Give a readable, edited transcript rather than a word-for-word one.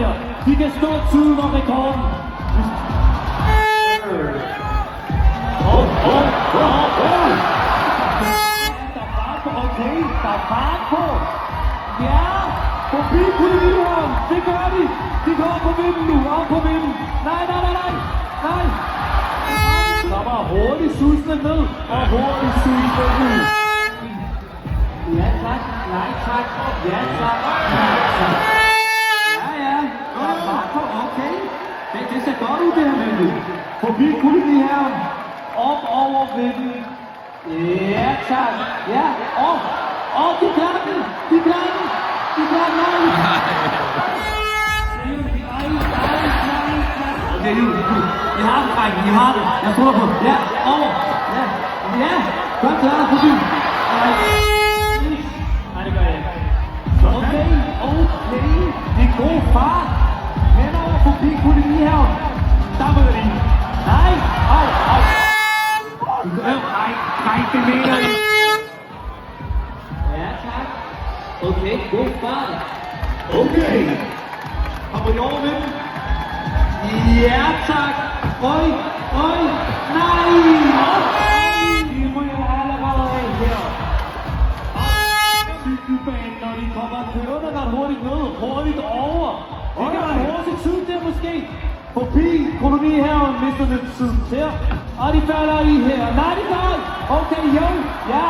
her. De kan stå tiden og rekorden. Okay, der er fart på. Ja, forbi kolonihøren. Det gør de. De går på vinden nu. Op på vinden. Nej. Der var hurtigt susende ned. Og hurtigt susende ud. Ja, tak. Nej, tak. Ja, tak. Ja. Der er fart på. Okay. Det ser godt ud, det her nemlig. Forbi kolonihøren. Op over vinden. Ja, tak. Ja, op. De klarer den. Nej. Okay, I har det, drenge. I har det. Jeg tror på. Ja, over. Ja. Godt klaret for din. Nej, det gør jeg ikke. Okay. Det er god fart. Hen over forbi kolonihøren. Der møder de. Nej. Nej, det mener jeg. Ja, tak. Okay, god fart. Okay. Kommer de over med dem? Ja, tak. Øj. Nej. De ryger allerede af her. Cykelbanen, når de kommer kørende ret hurtigt ned. Hurtigt over. Det kan være en hurtig tid der måske. Forbi kolonihøren mister lidt tid her. Og de falder i her. Nej, de gør. Okay, jo. Ja.